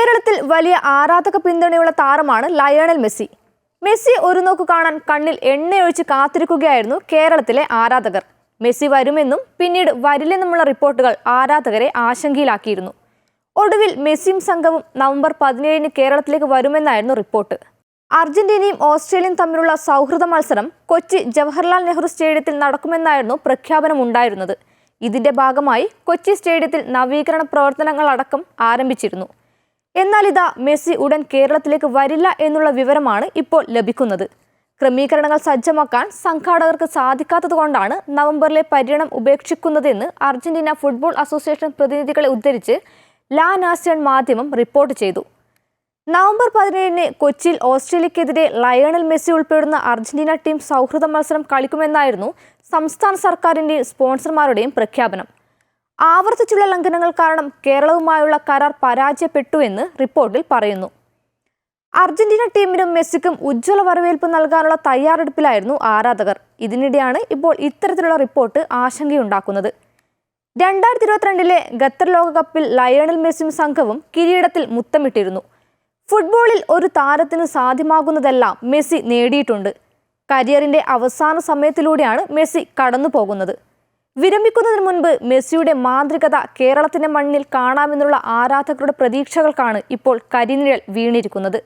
കേരളത്തിൽ വലിയ ആരാധക പിന്തുണയുള്ള താരമാണ് ലയണൽ മെസ്സി. മെസ്സി ഒരു നോക്ക് കാണാൻ കണ്ണിൽ എണ്ണയൊഴിച്ച് കാത്തിരിക്കുകയായിരുന്നു കേരളത്തിലെ ആരാധകർ. മെസ്സി വരുമെന്നും പിന്നീട് വരില്ലെന്നുമുള്ള റിപ്പോർട്ടുകൾ ആരാധകരെ ആശങ്കയിലാക്കിയിരുന്നു. ഒടുവിൽ മെസ്സിയും സംഘവും നവംബർ 17-ന് കേരളത്തിലേക്ക് വരുമെന്നായിരുന്നു റിപ്പോർട്ട്. അർജന്റീനയും ഓസ്ട്രേലിയയും തമ്മിലുള്ള സൗഹൃദ മത്സരം കൊച്ചി ജവഹർലാൽ നെഹ്റു സ്റ്റേഡിയത്തിൽ നടക്കുമെന്നായിരുന്നു പ്രഖ്യാപനമുണ്ടായിരുന്നത്. ഇതിന്റെ ഭാഗമായി കൊച്ചി സ്റ്റേഡിയത്തിൽ നവീകരണ പ്രവർത്തനങ്ങളടക്കം ആരംഭിച്ചിരുന്നു. എന്നാൽ ഇതാ മെസ്സി ഉടൻ കേരളത്തിലേക്ക് വരില്ല എന്നുള്ള വിവരമാണ് ഇപ്പോൾ ലഭിക്കുന്നത്. ക്രമീകരണങ്ങൾ സജ്ജമാക്കാൻ സംഘാടകർക്ക് സാധിക്കാത്തതുകൊണ്ടാണ് നവംബറിലെ പര്യടനം ഉപേക്ഷിക്കുന്നതെന്ന് അർജന്റീന ഫുട്ബോൾ അസോസിയേഷൻ പ്രതിനിധികളെ ഉദ്ധരിച്ച് ലാ നാസിയോൺ മാധ്യമം റിപ്പോർട്ട് ചെയ്തു. നവംബർ 17-ന് കൊച്ചിയിൽ ഓസ്ട്രേലിയക്കെതിരെ ലയണൽ മെസ്സി ഉൾപ്പെടുന്ന അർജന്റീന ടീം സൗഹൃദ മത്സരം കളിക്കുമെന്നായിരുന്നു സംസ്ഥാന സർക്കാരിന്റെയും സ്പോൺസർമാരുടെയും പ്രഖ്യാപനം. ആവർത്തിച്ചുള്ള ലംഘനങ്ങൾ കാരണം കേരളവുമായുള്ള കരാർ പരാജയപ്പെട്ടുവെന്ന് റിപ്പോർട്ടിൽ പറയുന്നു. അർജന്റീന ടീമിനും മെസ്സിക്കും ഉജ്ജ്വല വരവേൽപ്പ് നൽകാനുള്ള തയ്യാറെടുപ്പിലായിരുന്നു ആരാധകർ. ഇതിനിടെയാണ് ഇപ്പോൾ ഇത്തരത്തിലുള്ള റിപ്പോർട്ട് ആശങ്കയുണ്ടാക്കുന്നത്. 2022-ലെ ഖത്തർ ലോകകപ്പിൽ ലയണൽ മെസ്സിയും സംഘവും കിരീടത്തിൽ മുത്തമിട്ടിരുന്നു. ഫുട്ബോളിൽ ഒരു താരത്തിന് സാധ്യമാകുന്നതെല്ലാം മെസ്സി നേടിയിട്ടുണ്ട്. കരിയറിന്റെ അവസാന സമയത്തിലൂടെയാണ് മെസ്സി കടന്നു പോകുന്നത്. വിരമിക്കുന്നതിന് മുൻപ് മെസ്സിയുടെ മാന്ത്രികത കേരളത്തിന്റെ മണ്ണിൽ കാണാമെന്നുള്ള ആരാധകരുടെ പ്രതീക്ഷകൾക്കാണ് ഇപ്പോൾ കരിനിഴൽ വീണിരിക്കുന്നത്.